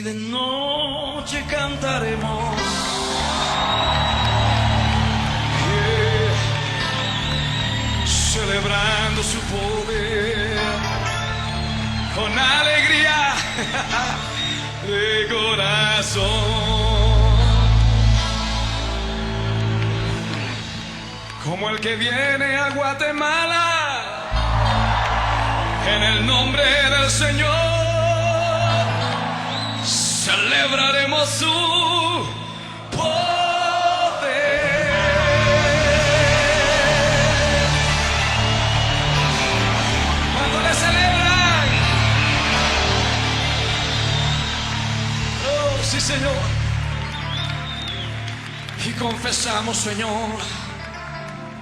de noche cantaremos, yeah, celebrando su poder con alegría de corazón, como el que viene a Guatemala en el nombre del Señor. Celebraremos su poder. Cuando le celebran, oh sí Señor, y confesamos, Señor,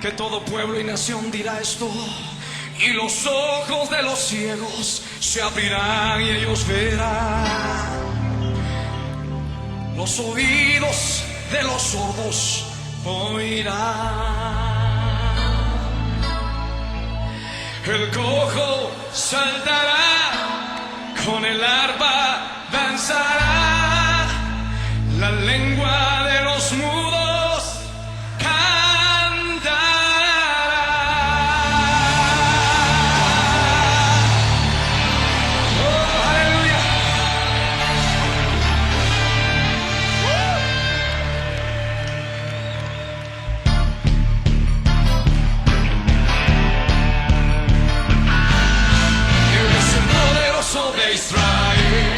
que todo pueblo y nación dirá esto, y los ojos de los ciegos se abrirán y ellos verán. Los oídos de los sordos oirán. El cojo saltará, con el arpa danzará, la lengua de los mudos cantará. Oh, aleluya. De Israel.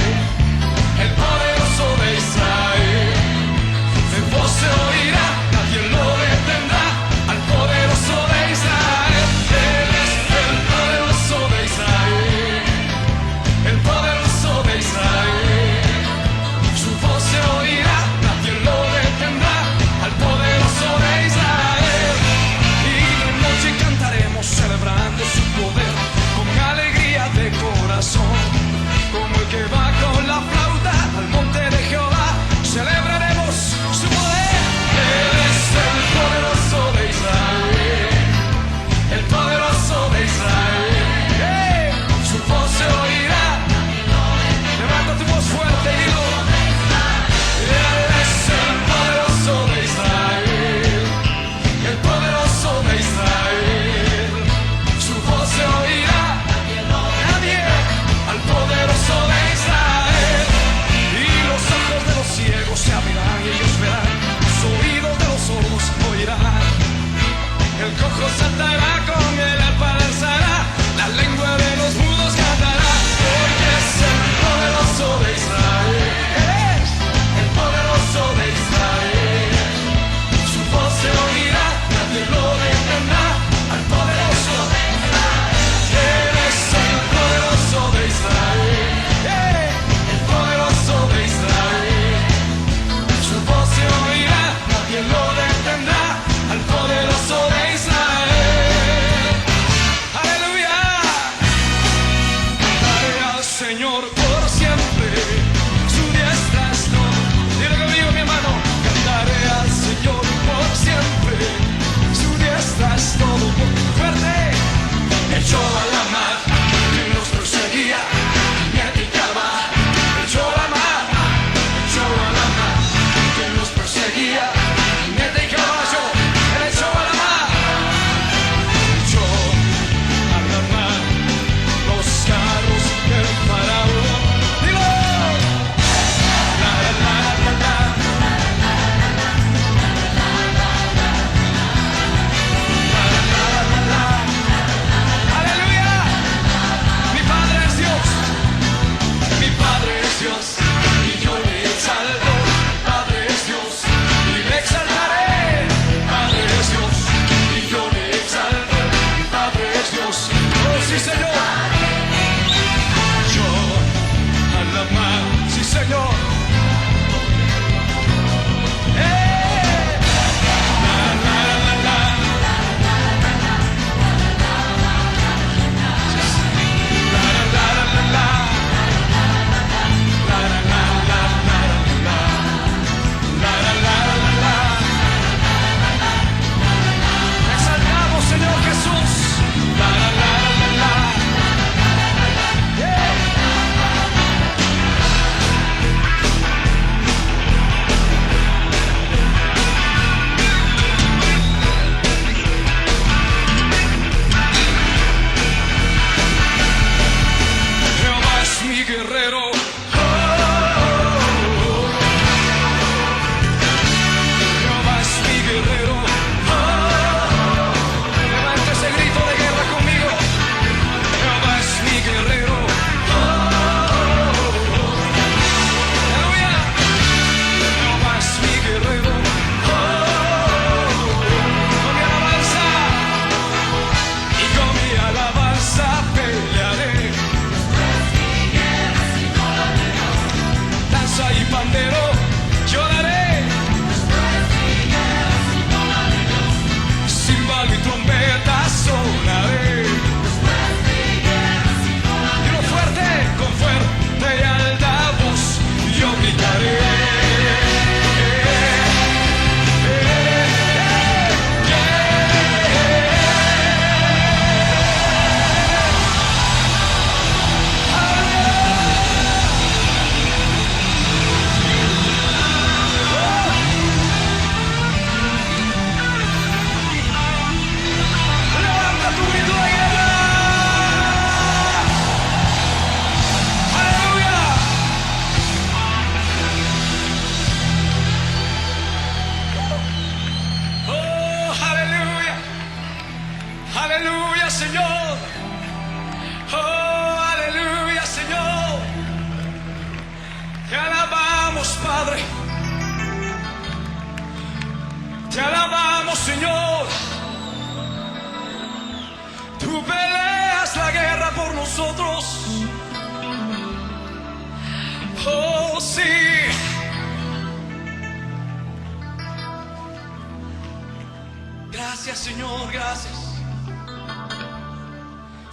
Señor, gracias.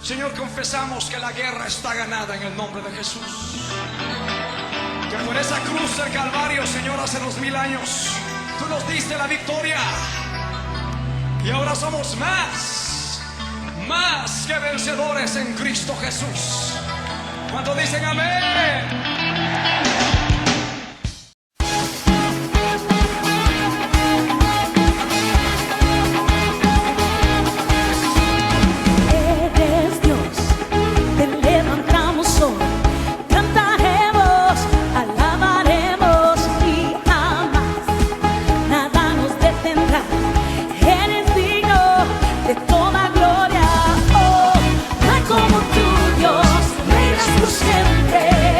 Señor, confesamos que la guerra está ganada en el nombre de Jesús. Que por esa cruz del Calvario, Señor, hace 2000 años, tú nos diste la victoria. Y ahora somos más que vencedores en Cristo Jesús. ¿Cuántos dicen amén? Siempre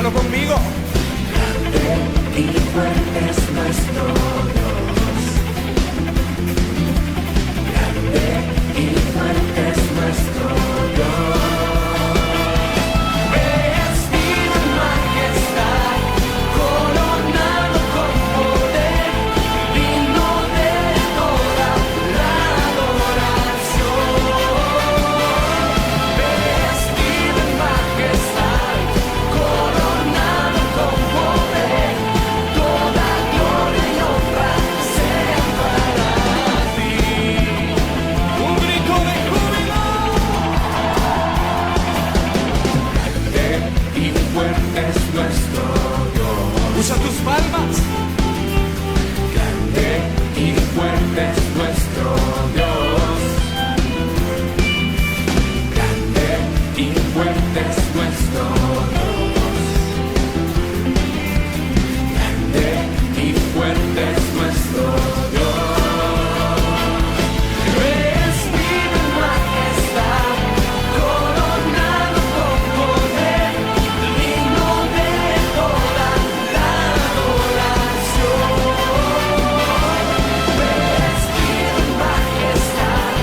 Dígalo conmigo. Grande y fuerte es nuestro Dios. Grande y fuerte es nuestro Dios. Vestido en majestad, coronado con poder, digno de toda la adoración. Vestido en majestad, coronado con poder, toda gloria y honra sean para ti. Un grito de júbilo. Grande y fuerte es nuestro Dios. Usa tus palmas. Grande y fuerte es nuestro Dios. Grande y fuerte es nuestro Dios. Grande y fuerte es nuestro Dios. Vestido en majestad, coronado con poder, digno de toda la adoración. Vestido en majestad,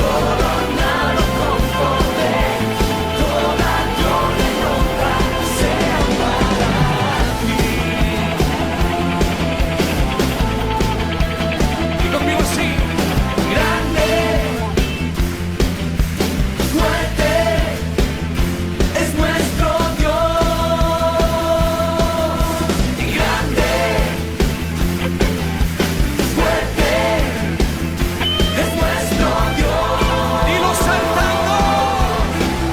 coronado con poder, toda gloria y honra sean para ti. Y conmigo así. Grande, fuerte es nuestro Dios. Grande, fuerte es nuestro Dios. Dilo saltando.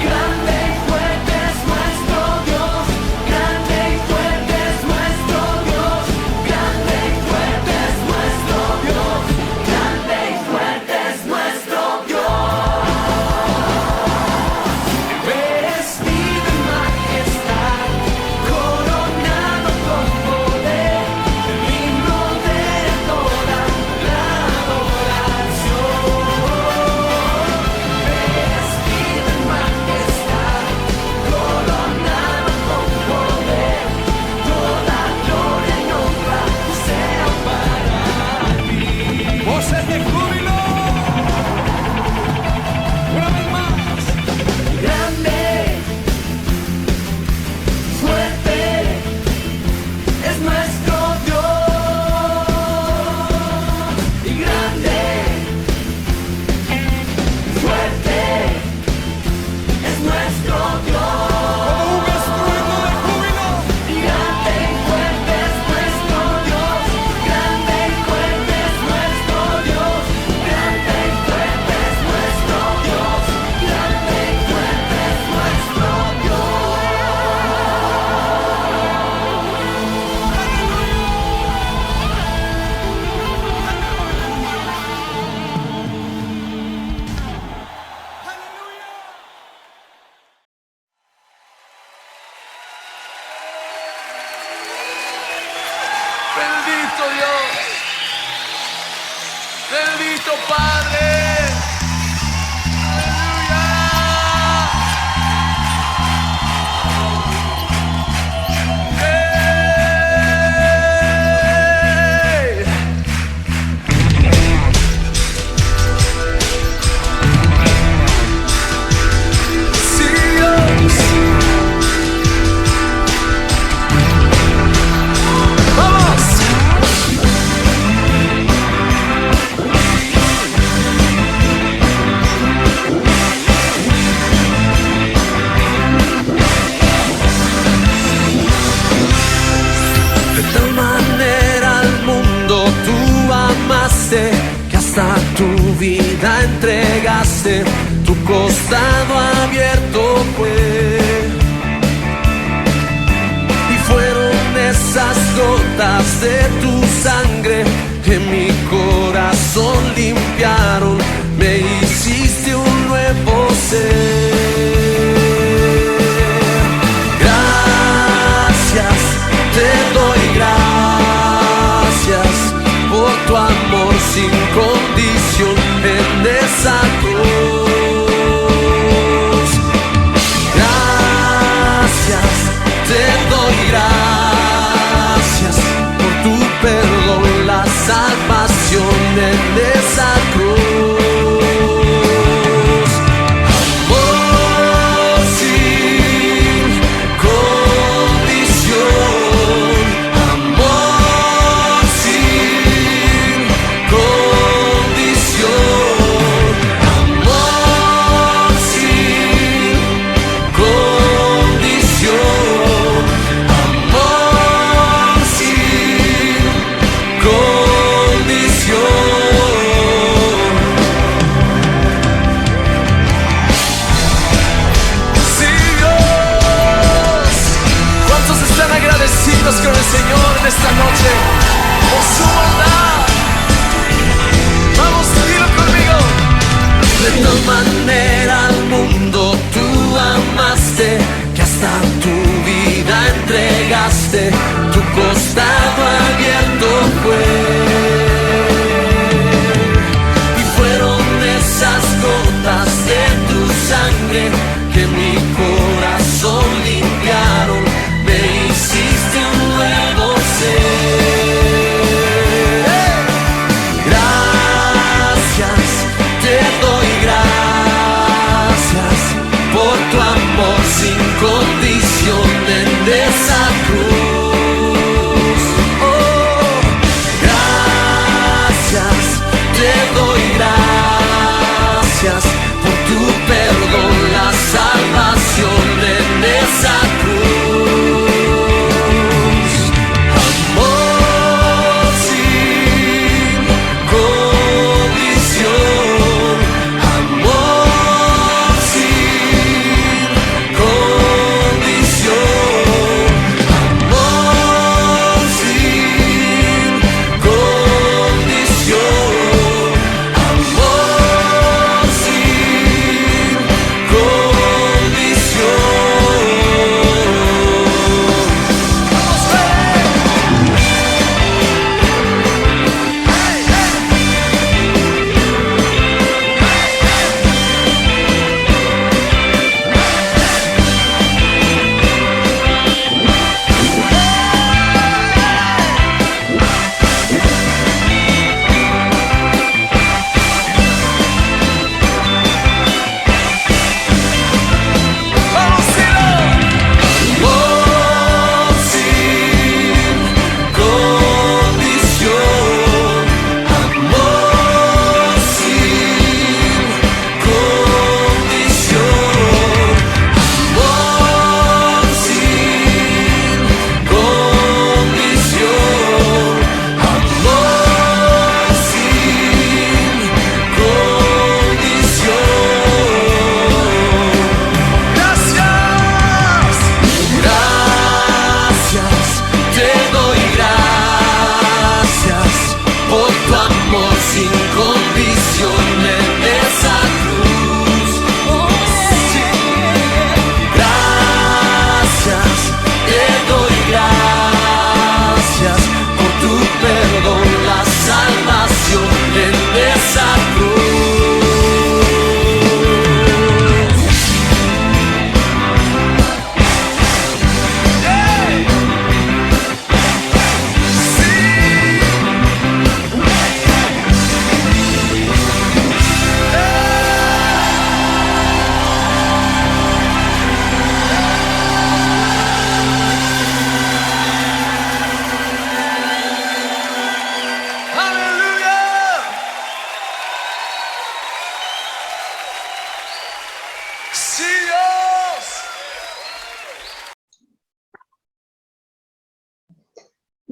Grande y fuerte es nuestro Dios. Grande y fuerte es nuestro Dios. Grande y fuerte es nuestro Dios. Grande y fuerte es nuestro Dios. Vestido en majestad, coronado con poder, digno de toda la adoración. Vestido en majestad, coronado con poder, toda gloria y honra sean para ti. Voces de júbilo. Una vez más. Grande, fuerte es nuestro Dios. Y grande, fuerte es nuestro Dios. Como un estruendo de júbilo. Y grande y fuerte es nuestro Dios. Grande y fuerte es nuestro Dios. Grande y fuerte es nuestro Dios. Grande y fuerte es nuestro Dios. Bendito Dios, bendito Padre, aleluya. ¡Hey! Sí, Dios. ¡Vamos! De tal manera al mundo tú amaste, que hasta tu vida entregaste, tu costado abierto fue. Y fueron esas gotas de tu sangre que mi corazón limpiaron, me hiciste un nuevo ser. Gracias, te doy gracias por tu amor sin condición en esa cruz. Gracias, te doy costado abierto fue. Y fueron esas gotas de tu sangre que mi corazón limpiaron. Me hiciste un nuevo ser. Gracias, te doy gracias por tu amor sin condición en esa cruz. Oh, gracias, te doy gracias por tu perdón, la salvación en esa cruz. Amor sin condición, amor sin condición, amor sin condición, amor sin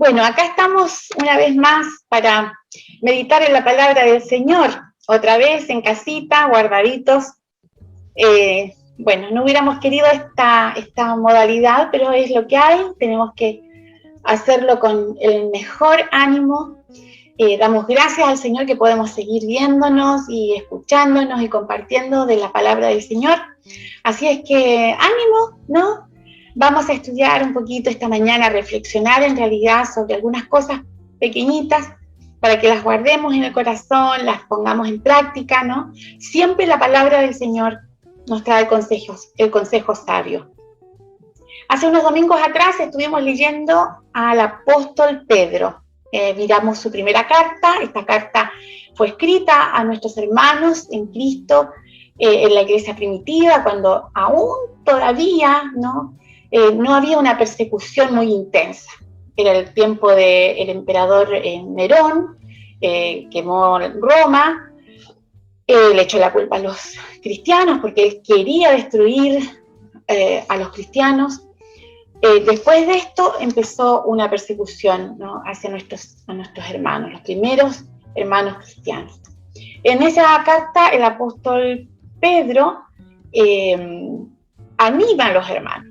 Bueno, acá estamos una vez más para meditar en la palabra del Señor, otra vez en casita, guardaditos. Bueno, no hubiéramos querido esta modalidad, pero es lo que hay, tenemos que hacerlo con el mejor ánimo. Damos gracias al Señor que podemos seguir viéndonos y escuchándonos y compartiendo de la palabra del Señor. Así es que ánimo, ¿no? Vamos a estudiar un poquito esta mañana, a reflexionar en realidad sobre algunas cosas pequeñitas para que las guardemos en el corazón, las pongamos en práctica, ¿no? Siempre la palabra del Señor nos trae el consejo sabio. Hace unos domingos atrás estuvimos leyendo al apóstol Pedro. Miramos su primera carta. Esta carta fue escrita a nuestros hermanos en Cristo, en la iglesia primitiva, cuando aún todavía no había una persecución muy intensa. Era el tiempo del emperador Nerón, quemó Roma, le echó la culpa a los cristianos porque él quería destruir a los cristianos. Después de esto empezó una persecución, ¿no?, hacia nuestros hermanos, los primeros hermanos cristianos. En esa carta el apóstol Pedro anima a los hermanos,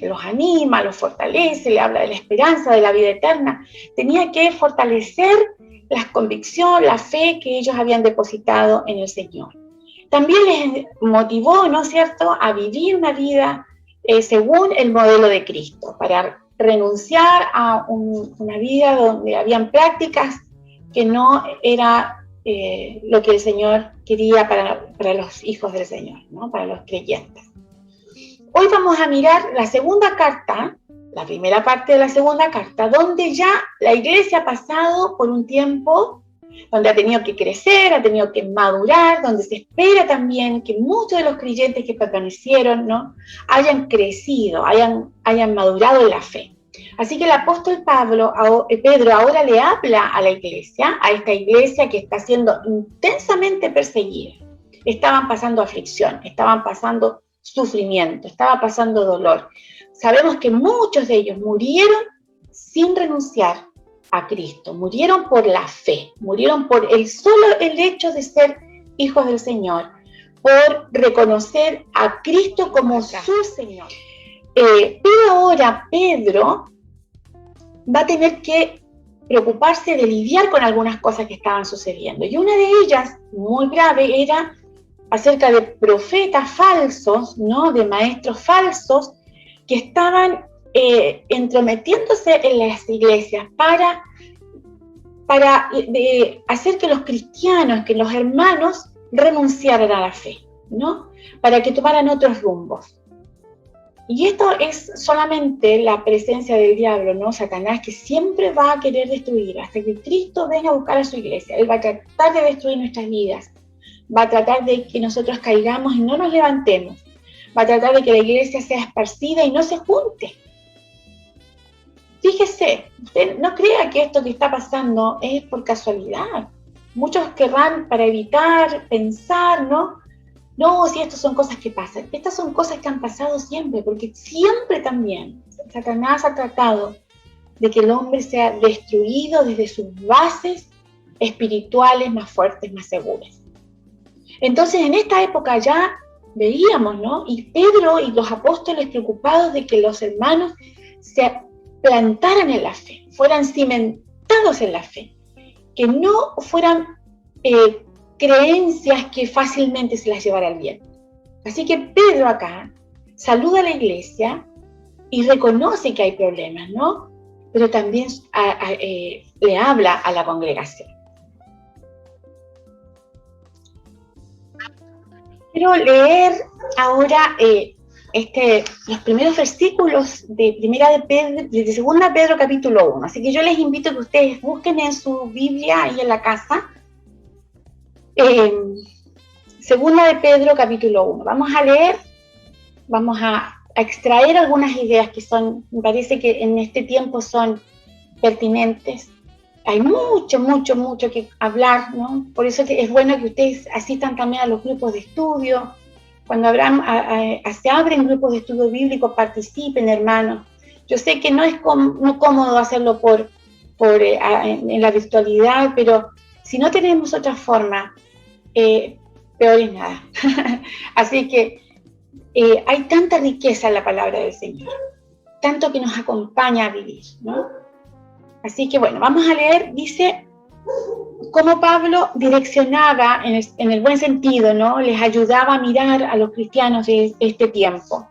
los anima, los fortalece, le habla de la esperanza, de la vida eterna. Tenía que fortalecer la convicción, la fe que ellos habían depositado en el Señor. También les motivó, ¿no es cierto?, a vivir una vida según el modelo de Cristo, para renunciar a una vida donde habían prácticas que no era lo que el Señor quería para los hijos del Señor, ¿no? Para los creyentes. Hoy vamos a mirar la segunda carta, la primera parte de la segunda carta, donde ya la iglesia ha pasado por un tiempo donde ha tenido que crecer, ha tenido que madurar, donde se espera también que muchos de los creyentes que permanecieron, ¿no?, hayan crecido, hayan madurado en la fe. Así que el apóstol Pedro ahora le habla a la iglesia, a esta iglesia que está siendo intensamente perseguida. Estaban pasando aflicción, estaban pasando sufrimiento, estaba pasando dolor. Sabemos que muchos de ellos murieron sin renunciar a Cristo, murieron por la fe, murieron por el hecho de ser hijos del Señor, por reconocer a Cristo como su Señor. Pero ahora Pedro va a tener que preocuparse de lidiar con algunas cosas que estaban sucediendo. Y una de ellas, muy grave, era acerca de profetas falsos, ¿no?, de maestros falsos que estaban entrometiéndose en las iglesias para hacer que los cristianos, que los hermanos renunciaran a la fe, ¿no?, para que tomaran otros rumbos. Y esto es solamente la presencia del diablo, ¿no? Satanás, que siempre va a querer destruir hasta que Cristo venga a buscar a su iglesia. Él va a tratar de destruir nuestras vidas, va a tratar de que nosotros caigamos y no nos levantemos, va a tratar de que la iglesia sea esparcida y no se junte. Fíjese, usted no crea que esto que está pasando es por casualidad. Muchos querrán, para evitar pensar, ¿no? No, si estas son cosas que pasan. Estas son cosas que han pasado siempre, porque siempre también Satanás ha tratado de que el hombre sea destruido desde sus bases espirituales más fuertes, más seguras. Entonces, en esta época ya veíamos, ¿no?, y Pedro y los apóstoles preocupados de que los hermanos se plantaran en la fe, fueran cimentados en la fe, que no fueran creencias que fácilmente se las llevara al bien. Así que Pedro acá saluda a la iglesia y reconoce que hay problemas, ¿no?, pero también le habla a la congregación. Quiero leer ahora los primeros versículos de segunda Pedro capítulo 1. Así que yo les invito a que ustedes busquen en su Biblia ahí en la casa. Segunda de Pedro capítulo 1. Vamos a leer, vamos a extraer algunas ideas que me parece que en este tiempo son pertinentes. Hay mucho que hablar, ¿no? Por eso que es bueno que ustedes asistan también a los grupos de estudio. Cuando se abren grupos de estudio bíblico, participen, hermanos. Yo sé que no es cómodo hacerlo en la virtualidad, pero si no tenemos otra forma, peor es nada. Así que hay tanta riqueza en la palabra del Señor, tanto que nos acompaña a vivir, ¿no? Así que bueno, vamos a leer. Dice cómo Pablo direccionaba en el buen sentido, ¿no?, les ayudaba a mirar a los cristianos de este tiempo.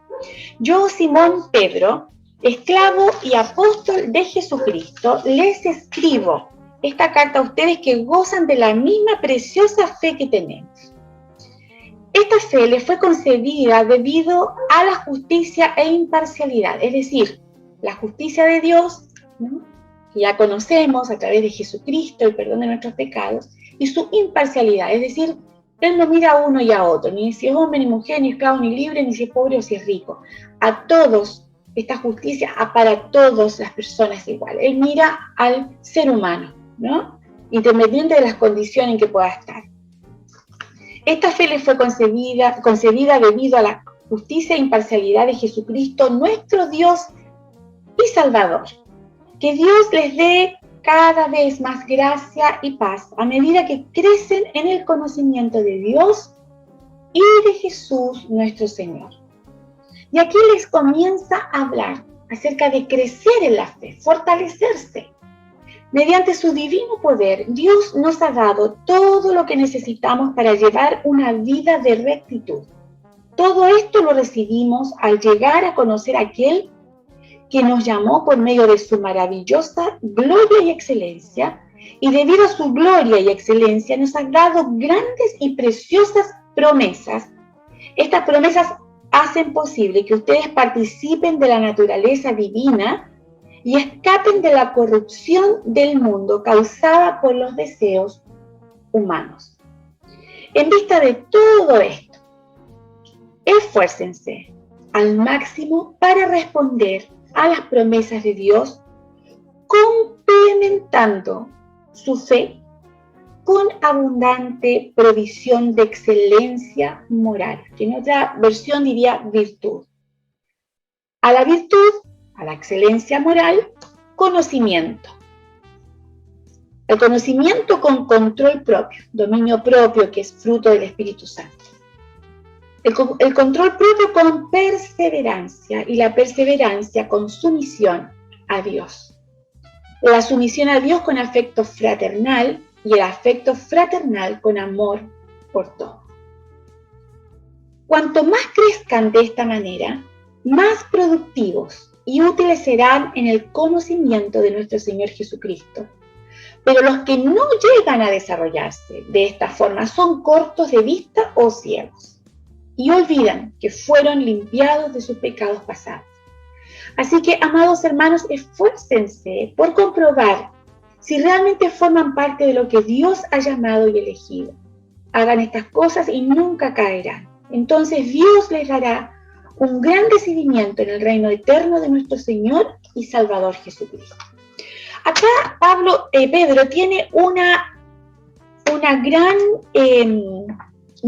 Yo, Simón Pedro, esclavo y apóstol de Jesucristo, les escribo esta carta a ustedes que gozan de la misma preciosa fe que tenemos. Esta fe les fue concedida debido a la justicia e imparcialidad, es decir, la justicia de Dios, ¿no?, que ya conocemos a través de Jesucristo, el perdón de nuestros pecados, y su imparcialidad, es decir, Él no mira a uno y a otro, ni si es hombre, ni mujer, ni esclavo, ni libre, ni si es pobre o si es rico. A todos, esta justicia para todas las personas igual. Él mira al ser humano, ¿no?, independiente de las condiciones en que pueda estar. Esta fe le fue concedida debido a la justicia e imparcialidad de Jesucristo, nuestro Dios y Salvador. Que Dios les dé cada vez más gracia y paz a medida que crecen en el conocimiento de Dios y de Jesús nuestro Señor. Y aquí les comienza a hablar acerca de crecer en la fe, fortalecerse. Mediante su divino poder, Dios nos ha dado todo lo que necesitamos para llevar una vida de rectitud. Todo esto lo recibimos al llegar a conocer a aquel que nos llamó por medio de su maravillosa gloria y excelencia, y debido a su gloria y excelencia nos ha dado grandes y preciosas promesas. Estas promesas hacen posible que ustedes participen de la naturaleza divina y escapen de la corrupción del mundo causada por los deseos humanos. En vista de todo esto, esfuércense al máximo para responder a las promesas de Dios, complementando su fe con abundante provisión de excelencia moral, que en otra versión diría virtud. A la virtud, a la excelencia moral, conocimiento. El conocimiento con control propio, dominio propio, que es fruto del Espíritu Santo. El control propio con perseverancia, y la perseverancia con sumisión a Dios. La sumisión a Dios con afecto fraternal, y el afecto fraternal con amor por todo. Cuanto más crezcan de esta manera, más productivos y útiles serán en el conocimiento de nuestro Señor Jesucristo. Pero los que no llegan a desarrollarse de esta forma son cortos de vista o ciegos, y olvidan que fueron limpiados de sus pecados pasados. Así que, amados hermanos, esfuércense por comprobar si realmente forman parte de lo que Dios ha llamado y elegido. Hagan estas cosas y nunca caerán. Entonces Dios les dará un gran recibimiento en el reino eterno de nuestro Señor y Salvador Jesucristo. Acá Pedro tiene un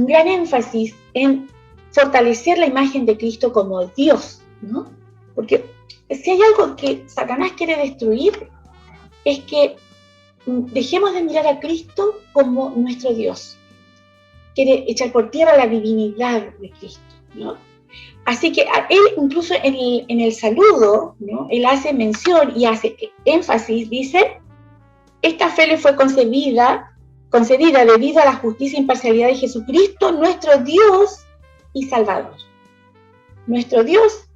gran énfasis en fortalecer la imagen de Cristo como Dios, ¿no? Porque si hay algo que Satanás quiere destruir, es que dejemos de mirar a Cristo como nuestro Dios. Quiere echar por tierra la divinidad de Cristo, ¿no? Así que él incluso en el saludo, ¿no? Él hace mención y hace énfasis, dice, esta fe le fue concedida debido a la justicia e imparcialidad de Jesucristo, nuestro Dios y Salvador. Nuestro Dios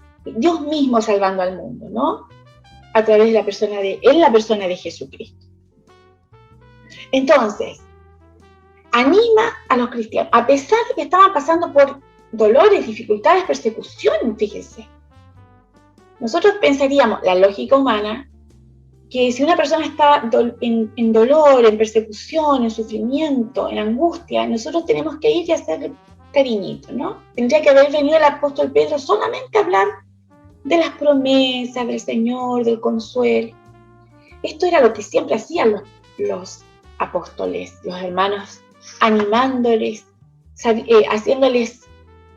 mismo salvando al mundo, ¿no? A través de la persona de Jesucristo. Entonces, anima a los cristianos, a pesar de que estaban pasando por dolores, dificultades, persecución, fíjense. Nosotros pensaríamos, la lógica humana, que si una persona está en dolor, en persecución, en sufrimiento, en angustia, nosotros tenemos que ir y hacer cariñito, ¿no? Tendría que haber venido el apóstol Pedro solamente a hablar de las promesas del Señor, del consuelo. Esto era lo que siempre hacían los apóstoles, los hermanos, animándoles, haciéndoles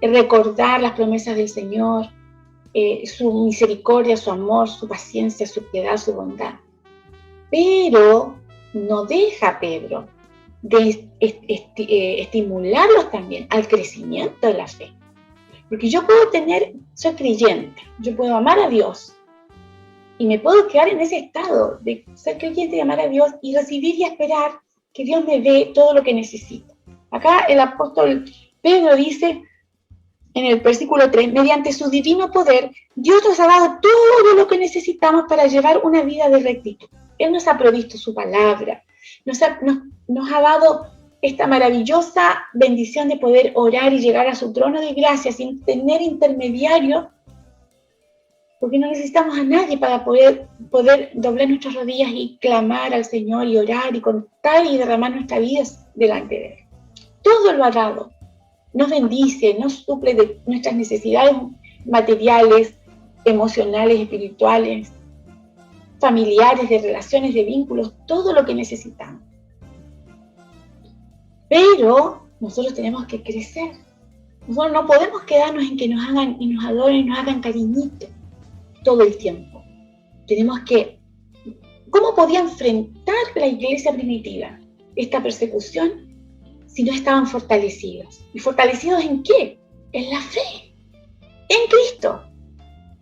recordar las promesas del Señor, su misericordia, su amor, su paciencia, su piedad, su bondad. Pero no deja Pedro de estimularlos también al crecimiento de la fe. Porque yo puedo soy creyente, yo puedo amar a Dios y me puedo quedar en ese estado de ser creyente y amar a Dios y recibir y esperar que Dios me dé todo lo que necesito. Acá el apóstol Pedro dice en el versículo 3, mediante su divino poder, Dios nos ha dado todo lo que necesitamos para llevar una vida de rectitud. Él nos ha provisto su palabra, nos ha dado esta maravillosa bendición de poder orar y llegar a su trono de gracia sin tener intermediario, porque no necesitamos a nadie para poder doblar nuestras rodillas y clamar al Señor y orar y contar y derramar nuestra vida delante de Él. Todo lo ha dado. Nos bendice, nos suple de nuestras necesidades materiales, emocionales, espirituales, familiares, de relaciones, de vínculos, todo lo que necesitamos. Pero nosotros tenemos que crecer. Nosotros no podemos quedarnos en que nos hagan y nos adoren y nos hagan cariñito todo el tiempo. Tenemos que... ¿Cómo podía enfrentar la iglesia primitiva esta persecución si no estaban fortalecidos? ¿Y fortalecidos en qué? En la fe, en Cristo,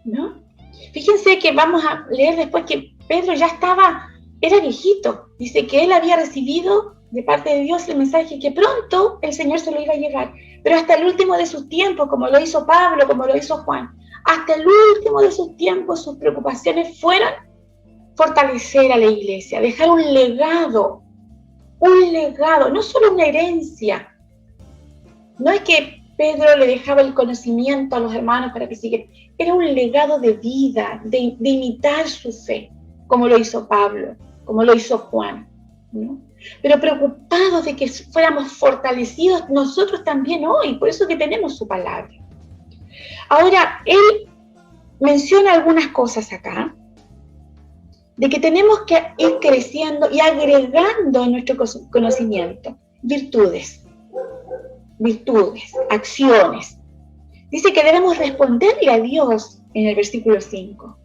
¿no? Fíjense que vamos a leer después que Pedro era viejito. Dice que él había recibido de parte de Dios el mensaje que pronto el Señor se lo iba a llevar, pero hasta el último de sus tiempos, como lo hizo Pablo, como lo hizo Juan, hasta el último de sus tiempos, sus preocupaciones fueron fortalecer a la iglesia, dejar un legado, no solo una herencia. No es que Pedro le dejaba el conocimiento a los hermanos para que siguieran, era un legado de vida, de imitar su fe, como lo hizo Pablo, como lo hizo Juan, ¿no? Pero preocupados de que fuéramos fortalecidos nosotros también hoy, por eso que tenemos su palabra. Ahora, él menciona algunas cosas acá, de que tenemos que ir creciendo y agregando en nuestro conocimiento virtudes, acciones. Dice que debemos responderle a Dios en el versículo 5.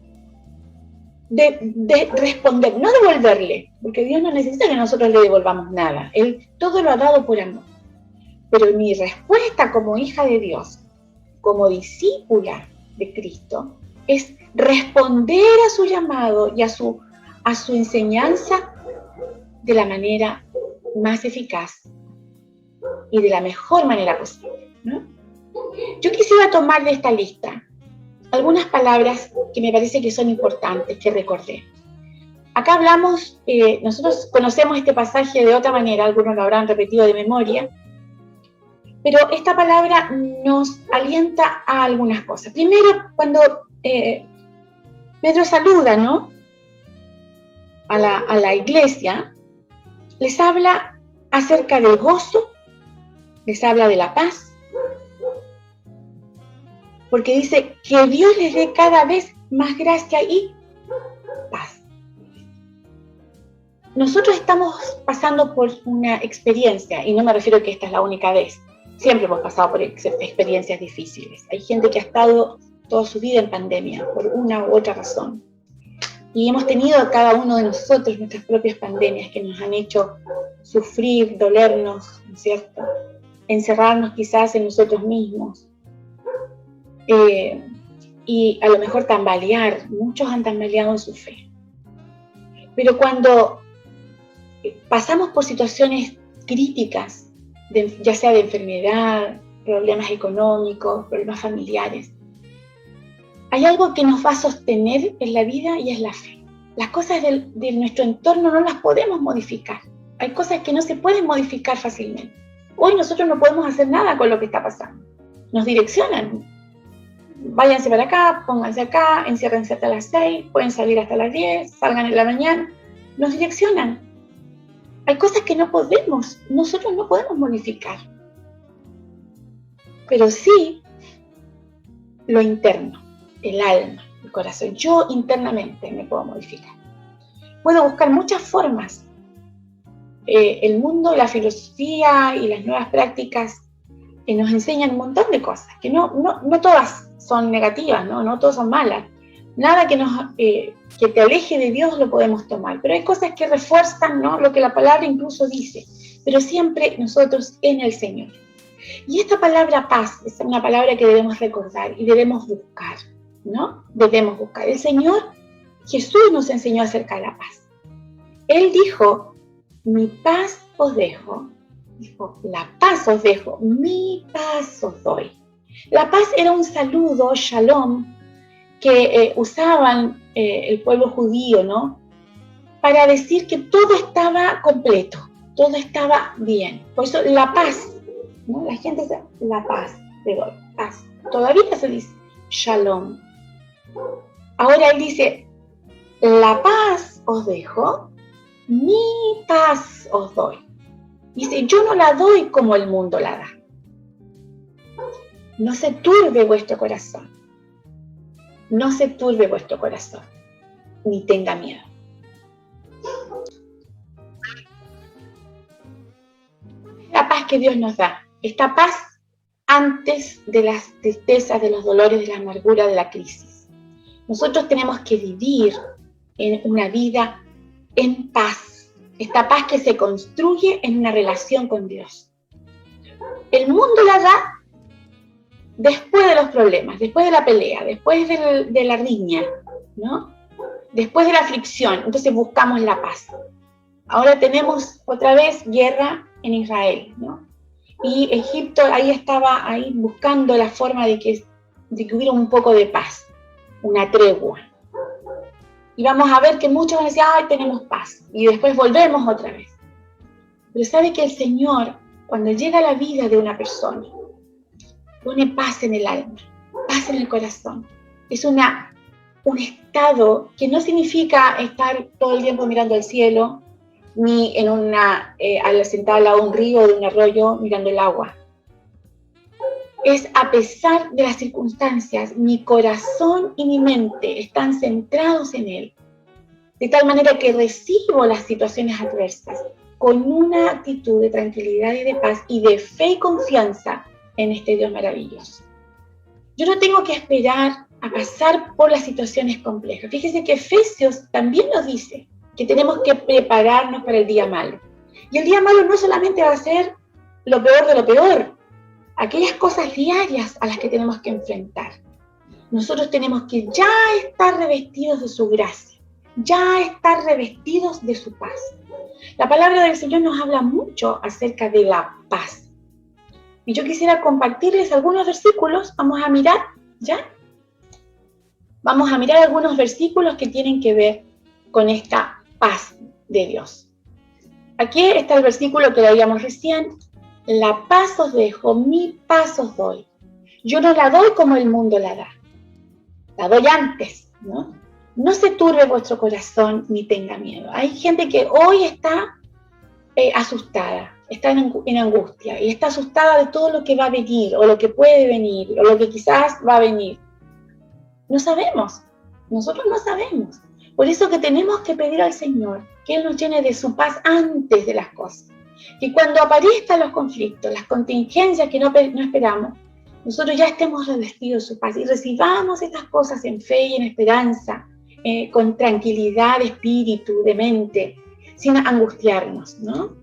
De responder, no devolverle, porque Dios no necesita que nosotros le devolvamos nada. Él todo lo ha dado por amor. Pero mi respuesta como hija de Dios, como discípula de Cristo, es responder a su llamado y a su enseñanza de la manera más eficaz y de la mejor manera posible, ¿no? Yo quisiera tomar de esta lista algunas palabras que me parece que son importantes que recordemos. Acá hablamos, nosotros conocemos este pasaje de otra manera, algunos lo habrán repetido de memoria, pero esta palabra nos alienta a algunas cosas. Primero, cuando Pedro saluda, ¿no?, a la iglesia, les habla acerca del gozo, les habla de la paz, porque dice que Dios les dé cada vez más gracia y paz. Nosotros estamos pasando por una experiencia, y no me refiero a que esta es la única vez, siempre hemos pasado por experiencias difíciles. Hay gente que ha estado toda su vida en pandemia, por una u otra razón. Y hemos tenido cada uno de nosotros nuestras propias pandemias que nos han hecho sufrir, dolernos, ¿no es cierto?, encerrarnos quizás en nosotros mismos. Y a lo mejor tambalear, muchos han tambaleado en su fe. Pero cuando pasamos por situaciones críticas, ya sea de enfermedad, problemas económicos, problemas familiares, hay algo que nos va a sostener en la vida y es la fe. Las cosas de nuestro entorno no las podemos modificar. Hay cosas que no se pueden modificar fácilmente. Hoy nosotros no podemos hacer nada con lo que está pasando. Nos direccionan. Váyanse para acá, pónganse acá, enciérrense hasta las 6, pueden salir hasta las 10, salgan en la mañana. Nos direccionan. Hay cosas que nosotros no podemos modificar. Pero sí lo interno, el alma, el corazón. Yo internamente me puedo modificar. Puedo buscar muchas formas. El mundo, la filosofía y las nuevas prácticas nos enseñan un montón de cosas, que no todas son negativas, no todas son malas. Nada que te aleje de Dios lo podemos tomar, pero hay cosas que refuerzan, ¿no?, lo que la palabra incluso dice, pero siempre nosotros en el Señor. Y esta palabra paz es una palabra que debemos recordar y debemos buscar, ¿no? Debemos buscar. El Señor Jesús nos enseñó acerca de la paz. Él dijo: mi paz os dejo. Dijo: la paz os dejo, mi paz os doy. La paz era un saludo, shalom, que usaban el pueblo judío, ¿no?, para decir que todo estaba completo, todo estaba bien. Por eso la paz, ¿no? La gente dice: la paz te doy, paz. Todavía se dice shalom. Ahora él dice: la paz os dejo, mi paz os doy. Dice: yo no la doy como el mundo la da. No se turbe vuestro corazón. No se turbe vuestro corazón, ni tenga miedo. La paz que Dios nos da, esta paz antes de las tristezas, de los dolores, de la amargura, de la crisis. Nosotros tenemos que vivir en una vida en paz. Esta paz que se construye en una relación con Dios. El mundo la da después de los problemas, después de la pelea, después de la riña, ¿no? Después de la aflicción. Entonces buscamos la paz. Ahora tenemos otra vez guerra en Israel, ¿no? Y Egipto ahí estaba buscando la forma de que de que hubiera un poco de paz, una tregua. Y vamos a ver que muchos van a decir, ay, tenemos paz, y después volvemos otra vez. Pero sabe que el Señor, cuando llega a la vida de una persona, pone paz en el alma, paz en el corazón. Es un estado que no significa estar todo el tiempo mirando al cielo, ni sentada al lado de un río o de un arroyo mirando el agua. Es a pesar de las circunstancias, mi corazón y mi mente están centrados en Él, de tal manera que recibo las situaciones adversas con una actitud de tranquilidad y de paz y de fe y confianza en este Dios maravilloso. Yo no tengo que esperar a pasar por las situaciones complejas. Fíjese que Efesios también nos dice que tenemos que prepararnos para el día malo. Y el día malo no solamente va a ser lo peor de lo peor, aquellas cosas diarias a las que tenemos que enfrentar. Nosotros tenemos que ya estar revestidos de su gracia, ya estar revestidos de su paz. La palabra del Señor nos habla mucho acerca de la paz. Y yo quisiera compartirles algunos versículos. Vamos a mirar, ¿ya? Vamos a mirar algunos versículos que tienen que ver con esta paz de Dios. Aquí está el versículo que leíamos recién. La paz os dejo, mi paz os doy. Yo no la doy como el mundo la da. La doy antes, ¿no? No se turbe vuestro corazón ni tenga miedo. Hay gente que hoy está asustada, está en angustia y está asustada de todo lo que va a venir o lo que puede venir o lo que quizás va a venir. No sabemos, nosotros no sabemos. Por eso que tenemos que pedir al Señor que Él nos llene de su paz antes de las cosas. Que cuando aparezcan los conflictos, las contingencias que no esperamos, nosotros ya estemos revestidos de su paz y recibamos estas cosas en fe y en esperanza, con tranquilidad de espíritu, de mente, sin angustiarnos, ¿no?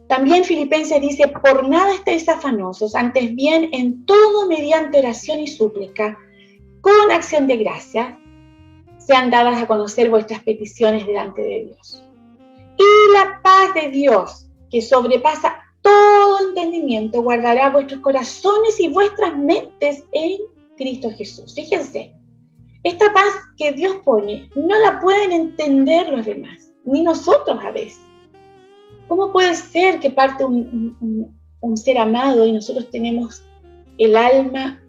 También Filipenses dice, por nada estéis afanosos, antes bien en todo mediante oración y súplica, con acción de gracias, sean dadas a conocer vuestras peticiones delante de Dios. Y la paz de Dios, que sobrepasa todo entendimiento, guardará vuestros corazones y vuestras mentes en Cristo Jesús. Fíjense, esta paz que Dios pone no la pueden entender los demás, ni nosotros a veces. ¿Cómo puede ser que parte un ser amado y nosotros tenemos el alma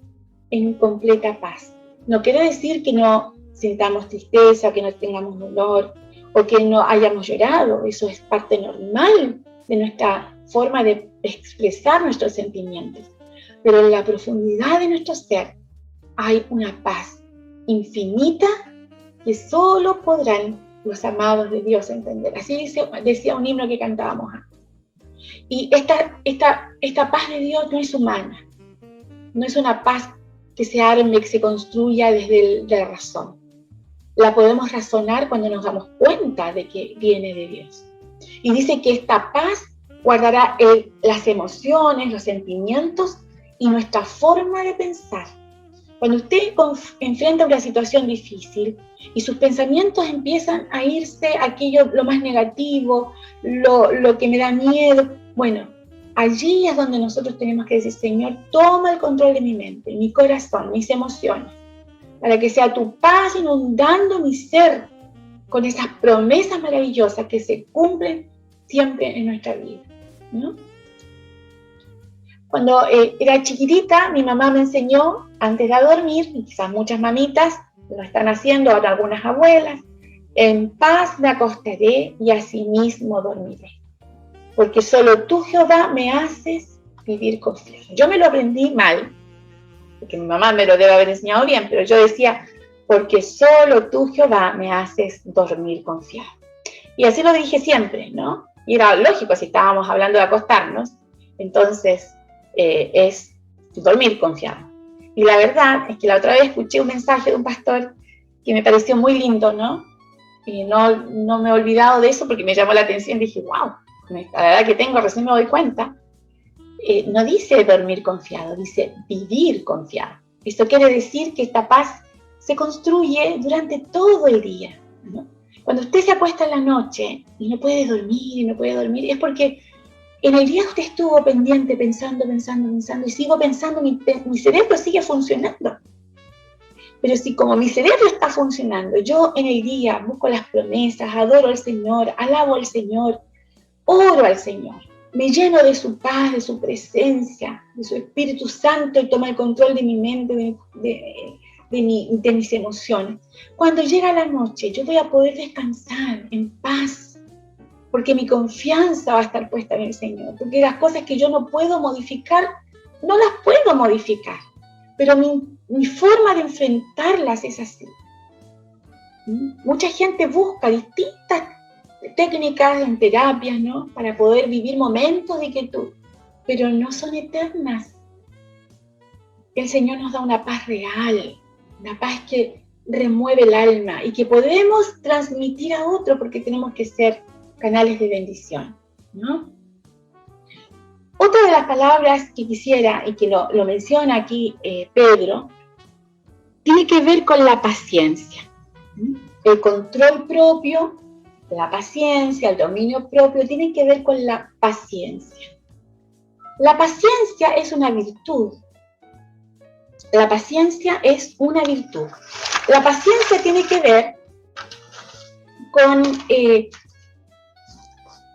en completa paz? No quiere decir que no sintamos tristeza, que no tengamos dolor o que no hayamos llorado. Eso es parte normal de nuestra forma de expresar nuestros sentimientos. Pero en la profundidad de nuestro ser hay una paz infinita que solo podrán los amados de Dios entender. Así decía un himno que cantábamos antes. Y esta paz de Dios no es humana, no es una paz que se arme, que se construya desde la razón. La podemos razonar cuando nos damos cuenta de que viene de Dios. Y dice que esta paz guardará las emociones, los sentimientos y nuestra forma de pensar. Cuando usted enfrenta una situación difícil y sus pensamientos empiezan a irse a aquello, lo más negativo, lo que me da miedo, bueno, allí es donde nosotros tenemos que decir, Señor, toma el control de mi mente, mi corazón, mis emociones, para que sea tu paz inundando mi ser con esas promesas maravillosas que se cumplen siempre en nuestra vida, ¿no? Cuando era chiquitita, mi mamá me enseñó, antes de dormir, y quizás muchas mamitas lo están haciendo, ahora algunas abuelas, en paz me acostaré y asimismo dormiré. Porque solo tú, Jehová, me haces vivir confiado. Yo me lo aprendí mal, porque mi mamá me lo debe haber enseñado bien, pero yo decía, porque solo tú, Jehová, me haces dormir confiado. Y así lo dije siempre, ¿no? Y era lógico, si estábamos hablando de acostarnos, entonces es dormir confiado. Y la verdad es que la otra vez escuché un mensaje de un pastor que me pareció muy lindo, ¿no? Y no me he olvidado de eso porque me llamó la atención y dije, wow, a la edad que tengo recién me doy cuenta. No dice dormir confiado, dice vivir confiado. Esto quiere decir que esta paz se construye durante todo el día, ¿no? Cuando usted se acuesta en la noche y no puede dormir, es porque en el día usted estuvo pendiente, pensando, y sigo pensando, mi cerebro sigue funcionando. Pero si como mi cerebro está funcionando, yo en el día busco las promesas, adoro al Señor, alabo al Señor, oro al Señor, me lleno de su paz, de su presencia, de su Espíritu Santo y toma el control de mi mente, de mis emociones. Cuando llega la noche, yo voy a poder descansar en paz, porque mi confianza va a estar puesta en el Señor, porque las cosas que yo no puedo modificar, no las puedo modificar, pero mi forma de enfrentarlas es así. Mucha gente busca distintas técnicas en terapias, ¿no?, para poder vivir momentos de quietud, pero no son eternas. El Señor nos da una paz real, una paz que remueve el alma y que podemos transmitir a otro porque tenemos que ser canales de bendición, ¿no? Otra de las palabras que quisiera, y que lo menciona aquí Pedro, tiene que ver con la paciencia. El control propio, la paciencia, el dominio propio, tiene que ver con la paciencia. La paciencia es una virtud. La paciencia es una virtud. La paciencia tiene que ver con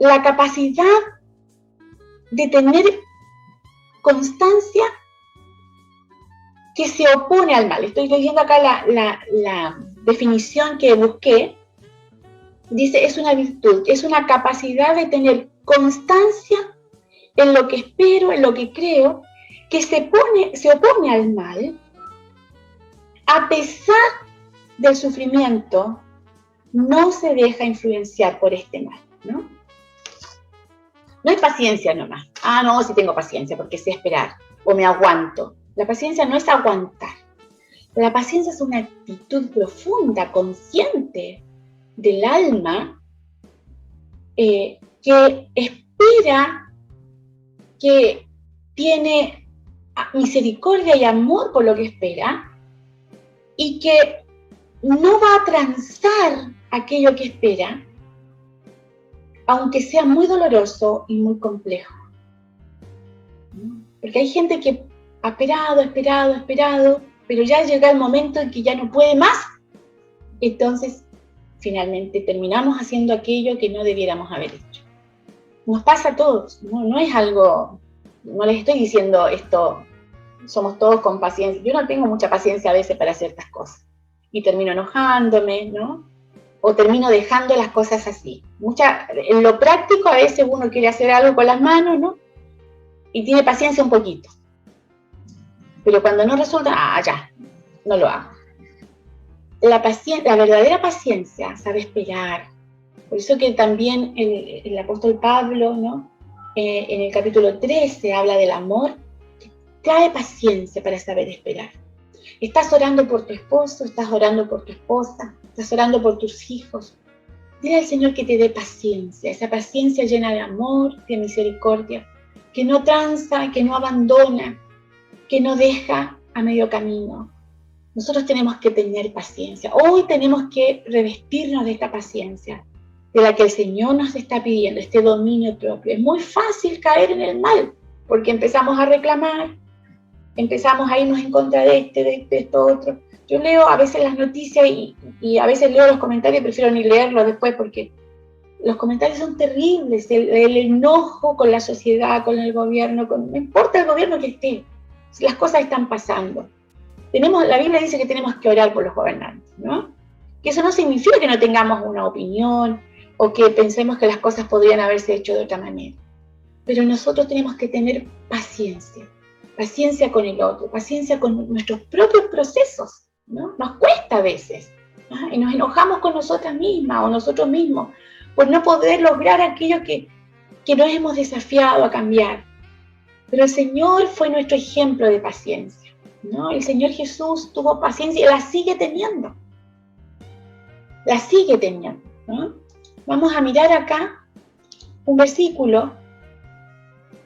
la capacidad de tener constancia que se opone al mal. Estoy leyendo acá la definición que busqué. Dice, es una virtud, es una capacidad de tener constancia en lo que espero, en lo que creo, que se opone al mal, a pesar del sufrimiento, no se deja influenciar por este mal, ¿no? No es paciencia nomás. Ah, no, sí tengo paciencia porque sé esperar, o me aguanto. La paciencia no es aguantar. La paciencia es una actitud profunda, consciente del alma, que espera, que tiene misericordia y amor por lo que espera, y que no va a transar aquello que espera, aunque sea muy doloroso y muy complejo. Porque hay gente que ha esperado, pero ya llega el momento en que ya no puede más, entonces finalmente terminamos haciendo aquello que no debiéramos haber hecho. Nos pasa a todos, no es algo, no les estoy diciendo esto, somos todos con paciencia. Yo no tengo mucha paciencia a veces para ciertas cosas, y termino enojándome, ¿no? O termino dejando las cosas así. En lo práctico a veces uno quiere hacer algo con las manos, ¿no? Y tiene paciencia un poquito. Pero cuando no resulta, ya, no lo hago. La verdadera paciencia sabe esperar. Por eso que también el apóstol Pablo, ¿no?, en el capítulo 13 habla del amor, que trae paciencia para saber esperar. Estás orando por tu esposo, estás orando por tu esposa, estás orando por tus hijos. Dile al Señor que te dé paciencia, esa paciencia llena de amor, de misericordia, que no tranza, que no abandona, que no deja a medio camino. Nosotros tenemos que tener paciencia. Hoy tenemos que revestirnos de esta paciencia, de la que el Señor nos está pidiendo, este dominio propio. Es muy fácil caer en el mal, porque empezamos a reclamar, empezamos a irnos en contra de esto, otro. Yo leo a veces las noticias y a veces leo los comentarios, prefiero ni leerlos después porque los comentarios son terribles, el enojo con la sociedad, con el gobierno, no importa el gobierno que esté, si las cosas están pasando. La Biblia dice que tenemos que orar por los gobernantes, ¿no? Que eso no significa que no tengamos una opinión o que pensemos que las cosas podrían haberse hecho de otra manera. Pero nosotros tenemos que tener paciencia con el otro, paciencia con nuestros propios procesos, ¿no? Nos cuesta a veces, ¿no? Y nos enojamos con nosotras mismas o nosotros mismos por no poder lograr aquello que nos hemos desafiado a cambiar. Pero el Señor fue nuestro ejemplo de paciencia, ¿no? El Señor Jesús tuvo paciencia y la sigue teniendo. ¿No? Vamos a mirar acá un versículo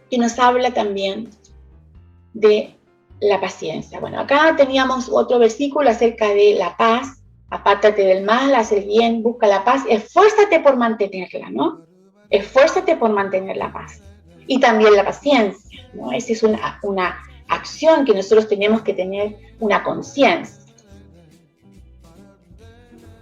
que nos habla también de la paciencia. Bueno, acá teníamos otro versículo acerca de la paz. Apártate del mal, haz el bien, busca la paz, esfuérzate por mantenerla, ¿no? Esfuérzate por mantener la paz. Y también la paciencia, ¿no? Esa es una acción que nosotros tenemos que tener una conciencia.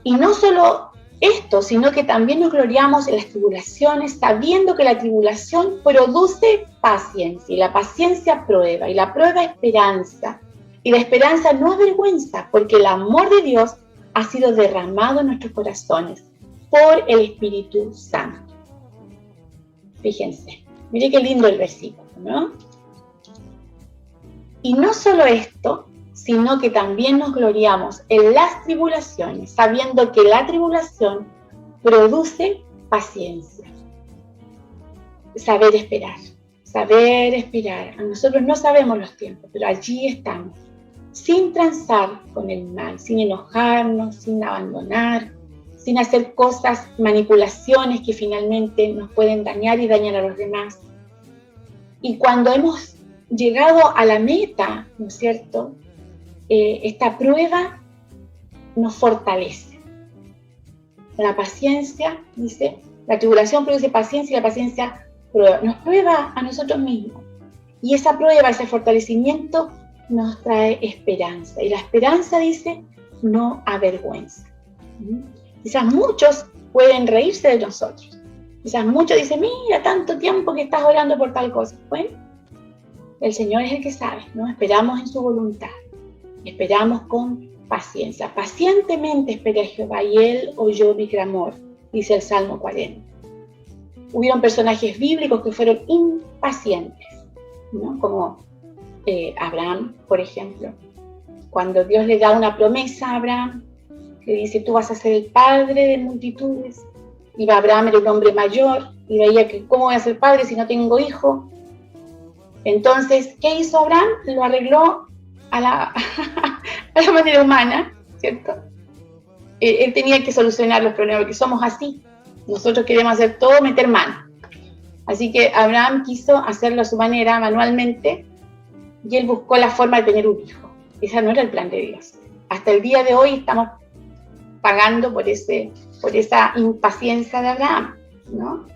Y no solo esto, sino que también nos gloriamos en las tribulaciones, sabiendo que la tribulación produce paciencia, y la paciencia prueba, y la prueba esperanza, y la esperanza no avergüenza, porque el amor de Dios ha sido derramado en nuestros corazones por el Espíritu Santo. Fíjense, mire qué lindo el versículo, ¿no? Y no solo esto, sino que también nos gloriamos en las tribulaciones, sabiendo que la tribulación produce paciencia. Saber esperar, saber esperar. Nosotros no sabemos los tiempos, pero allí estamos, sin transar con el mal, sin enojarnos, sin abandonar, sin hacer cosas, manipulaciones que finalmente nos pueden dañar y dañar a los demás. Y cuando hemos llegado a la meta, ¿no es cierto?, esta prueba nos fortalece. La paciencia, dice, la tribulación produce paciencia y la paciencia nos prueba a nosotros mismos. Y esa prueba, ese fortalecimiento nos trae esperanza. Y la esperanza, dice, no avergüenza. Quizás muchos pueden reírse de nosotros. Quizás muchos dicen, mira, tanto tiempo que estás orando por tal cosa. Bueno, el Señor es el que sabe, ¿no? Esperamos en su voluntad. Esperamos con paciencia. Pacientemente esperé a Jehová y Él oyó mi clamor, dice el Salmo 40. Hubieron personajes bíblicos que fueron impacientes, ¿no? Como Abraham, por ejemplo. Cuando Dios le da una promesa a Abraham, le dice, tú vas a ser el padre de multitudes. Y Abraham era un hombre mayor y veía que, ¿cómo voy a ser padre si no tengo hijo? Entonces, ¿qué hizo Abraham? Lo arregló a la manera humana, ¿cierto? Él tenía que solucionar los problemas, porque somos así. Nosotros queremos hacer todo, meter mano. Así que Abraham quiso hacerlo a su manera, manualmente, y él buscó la forma de tener un hijo. Ese no era el plan de Dios. Hasta el día de hoy estamos pagando por esa impaciencia de Abraham, ¿no?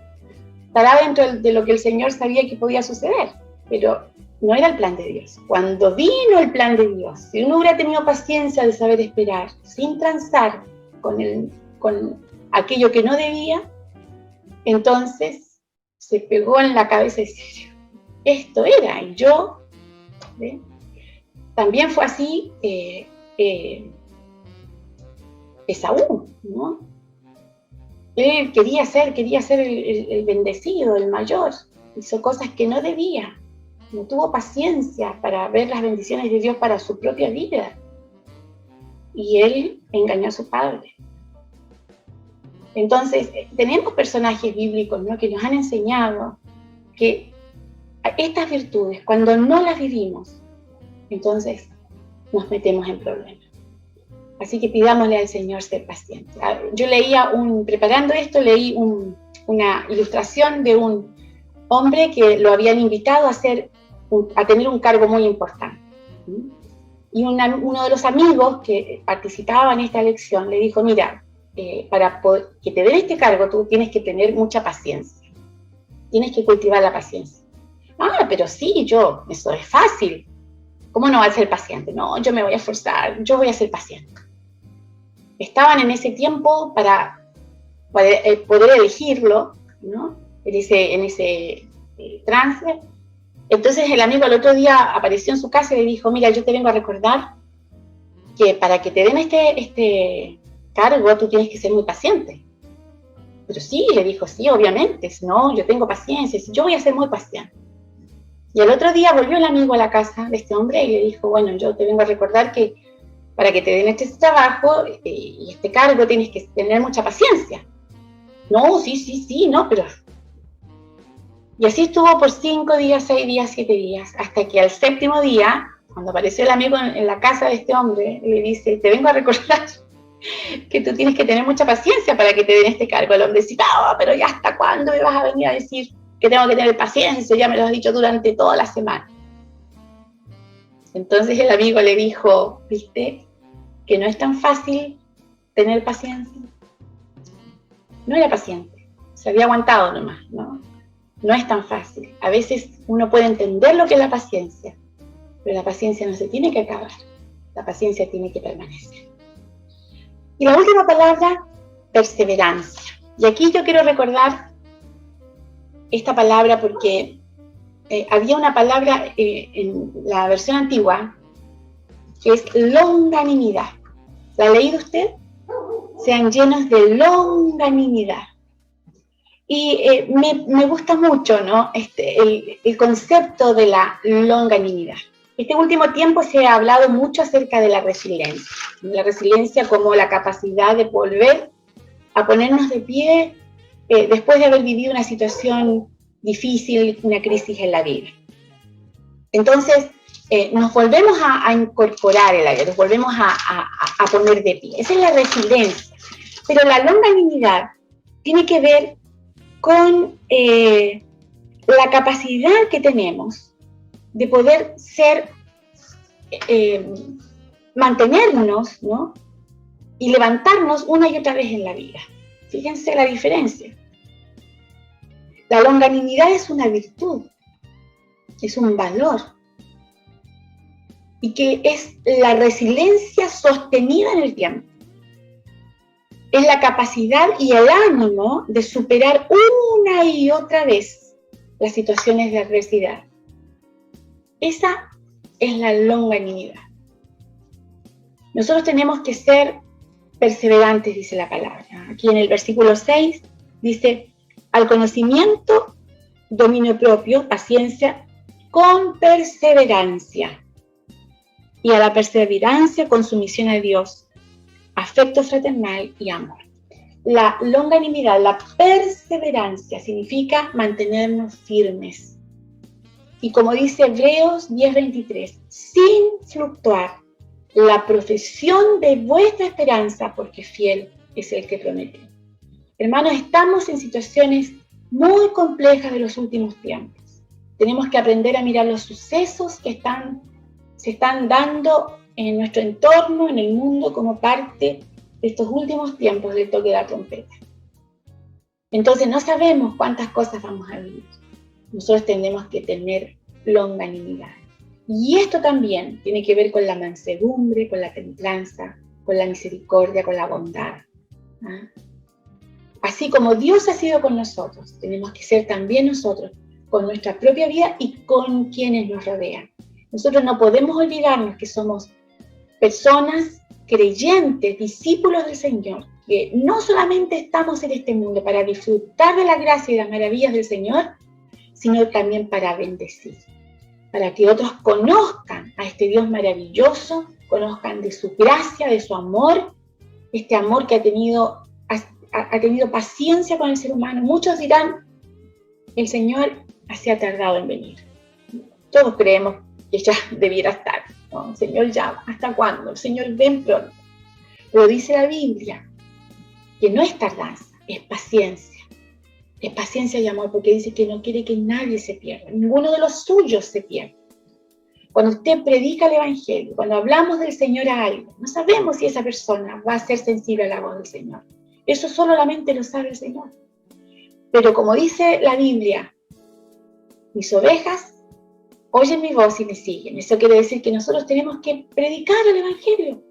Estará dentro de lo que el Señor sabía que podía suceder, pero no era el plan de Dios. Cuando vino el plan de Dios, si uno hubiera tenido paciencia de saber esperar, sin transar con aquello que no debía, entonces se pegó en la cabeza y dice, esto era, y yo, ¿sí? También fue así Esaú, ¿no? Él quería ser el bendecido, el mayor, hizo cosas que no debía. No tuvo paciencia para ver las bendiciones de Dios para su propia vida. Y él engañó a su padre. Entonces, tenemos personajes bíblicos, ¿no?, que nos han enseñado que estas virtudes, cuando no las vivimos, entonces nos metemos en problemas. Así que pidámosle al Señor ser paciente. Yo leía preparando esto, leí una ilustración de un hombre que lo habían invitado a tener un cargo muy importante. Y uno de los amigos que participaba en esta elección le dijo, mira, para que te den este cargo tú tienes que tener mucha paciencia. Tienes que cultivar la paciencia. Ah, pero sí, eso es fácil. ¿Cómo no va a ser paciente? No, yo me voy a esforzar, yo voy a ser paciente. Estaban en ese tiempo para poder elegirlo, ¿no? En ese trance. Entonces el amigo al otro día apareció en su casa y le dijo, mira, yo te vengo a recordar que para que te den este cargo tú tienes que ser muy paciente. Pero sí, le dijo, sí, obviamente, no, yo tengo paciencia, yo voy a ser muy paciente. Y al otro día volvió el amigo a la casa de este hombre y le dijo, bueno, yo te vengo a recordar que para que te den este trabajo y este cargo tienes que tener mucha paciencia. No, sí, no, pero... Y así estuvo por 5 días, 6 días, 7 días, hasta que al 7º día, cuando apareció el amigo en la casa de este hombre, le dice, te vengo a recordar que tú tienes que tener mucha paciencia para que te den este cargo. El hombre dice, no, pero ya hasta cuándo me vas a venir a decir que tengo que tener paciencia, ya me lo has dicho durante toda la semana. Entonces el amigo le dijo, ¿viste? Que no es tan fácil tener paciencia. No era paciente, se había aguantado nomás, ¿no? no es tan fácil. A veces uno puede entender lo que es la paciencia, pero la paciencia no se tiene que acabar, la paciencia tiene que permanecer. Y la última palabra, perseverancia. Y aquí yo quiero recordar esta palabra porque había una palabra en la versión antigua que es longanimidad. ¿La ha leído usted? Sean llenos de longanimidad. Y me gusta mucho, ¿no? El concepto de la longanimidad. Este último tiempo se ha hablado mucho acerca de la resiliencia como la capacidad de volver a ponernos de pie después de haber vivido una situación difícil, una crisis en la vida. Entonces, nos volvemos a incorporar el aire, nos volvemos a poner de pie. Esa es la resiliencia. Pero la longanimidad tiene que ver con la capacidad que tenemos de poder mantenernos, ¿no? Y levantarnos una y otra vez en la vida. Fíjense la diferencia. La longanimidad es una virtud, es un valor, y que es la resiliencia sostenida en el tiempo. Es la capacidad y el ánimo de superar una y otra vez las situaciones de adversidad. Esa es la longanimidad. Nosotros tenemos que ser perseverantes, dice la palabra. Aquí en el versículo 6 dice, al conocimiento, dominio propio, paciencia, con perseverancia. Y a la perseverancia con sumisión a Dios, afecto fraternal y amor. La longanimidad, la perseverancia significa mantenernos firmes. Y como dice Hebreos 10:23, sin fluctuar, la profesión de vuestra esperanza, porque fiel es el que prometió. Hermanos, estamos en situaciones muy complejas de los últimos tiempos. Tenemos que aprender a mirar los sucesos que se están dando en nuestro entorno, en el mundo, como parte de estos últimos tiempos del toque de la trompeta. Entonces no sabemos cuántas cosas vamos a vivir. Nosotros tenemos que tener longanimidad. Y esto también tiene que ver con la mansedumbre, con la templanza, con la misericordia, con la bondad. ¿Ah? Así como Dios ha sido con nosotros, tenemos que ser también nosotros con nuestra propia vida y con quienes nos rodean. Nosotros no podemos olvidarnos que somos personas creyentes, discípulos del Señor, que no solamente estamos en este mundo para disfrutar de la gracia y las maravillas del Señor, sino también para bendecir, para que otros conozcan a este Dios maravilloso, conozcan de su gracia, de su amor, este amor que ha tenido paciencia con el ser humano. Muchos dirán, el Señor se ha tardado en venir. Todos creemos que ya debiera estar, ¿no? El Señor ya, ¿hasta cuándo? El Señor ven pronto. Pero dice la Biblia que no es tardanza, es paciencia. Es paciencia y amor, porque dice que no quiere que nadie se pierda, ninguno de los suyos se pierda. Cuando usted predica el Evangelio, cuando hablamos del Señor a alguien, no sabemos si esa persona va a ser sensible a la voz del Señor. Eso solamente lo sabe el Señor. Pero como dice la Biblia, mis ovejas oyen mi voz y me siguen. Eso quiere decir que nosotros tenemos que predicar el Evangelio.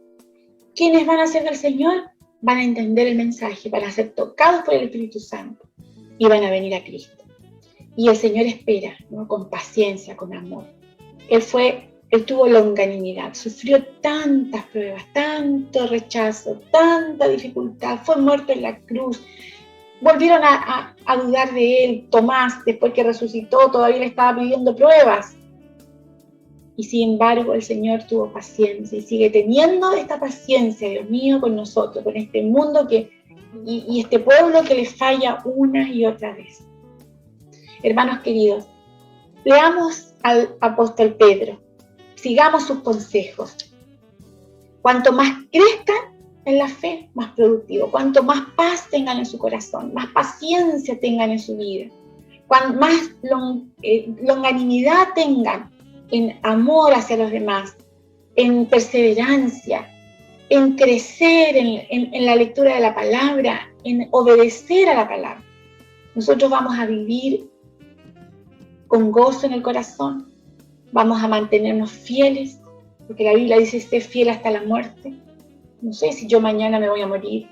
Quienes van a ser del Señor van a entender el mensaje, van a ser tocados por el Espíritu Santo y van a venir a Cristo. Y el Señor espera, ¿no? Con paciencia, con amor. Él tuvo longanimidad, sufrió tantas pruebas, tanto rechazo, tanta dificultad, fue muerto en la cruz. Volvieron a dudar de él. Tomás, después que resucitó, todavía le estaba pidiendo pruebas. Y sin embargo, el Señor tuvo paciencia y sigue teniendo esta paciencia, Dios mío, con nosotros, con este mundo y este pueblo que le falla una y otra vez. Hermanos queridos, leamos al apóstol Pedro, sigamos sus consejos. Cuanto más crezcan en la fe, más productivo. Cuanto más paz tengan en su corazón, más paciencia tengan en su vida, cuanto más longanimidad tengan en amor hacia los demás, en perseverancia, en crecer en la lectura de la palabra, en obedecer a la palabra. Nosotros vamos a vivir con gozo en el corazón, vamos a mantenernos fieles, porque la Biblia dice, sé fiel hasta la muerte. No sé si yo mañana me voy a morir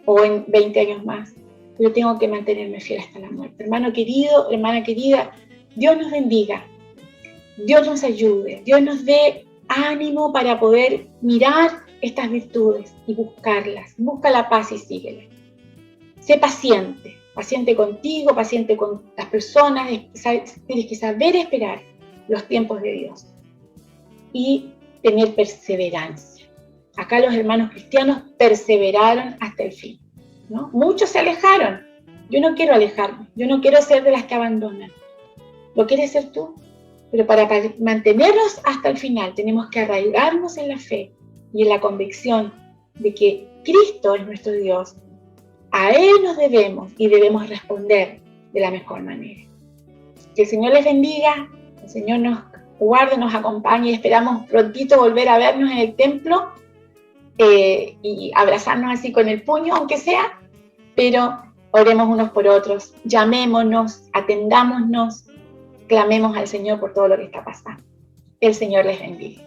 o en 20 años más, pero tengo que mantenerme fiel hasta la muerte. Hermano querido, hermana querida, Dios nos bendiga, Dios nos ayude, Dios nos dé ánimo para poder mirar estas virtudes y buscarlas. Busca la paz y síguela. Sé paciente, paciente contigo, paciente con las personas, tienes que saber esperar los tiempos de Dios y tener perseverancia. Acá los hermanos cristianos perseveraron hasta el fin, ¿no? Muchos se alejaron. Yo no quiero alejarme, yo no quiero ser de las que abandonan. ¿Lo quieres ser tú? Pero para mantenernos hasta el final tenemos que arraigarnos en la fe y en la convicción de que Cristo es nuestro Dios. A Él nos debemos y debemos responder de la mejor manera. Que el Señor les bendiga, el Señor nos guarde, nos acompañe y esperamos prontito volver a vernos en el templo y abrazarnos así con el puño, aunque sea, pero oremos unos por otros, llamémonos, atendámonos, clamemos al Señor por todo lo que está pasando. El Señor les bendiga.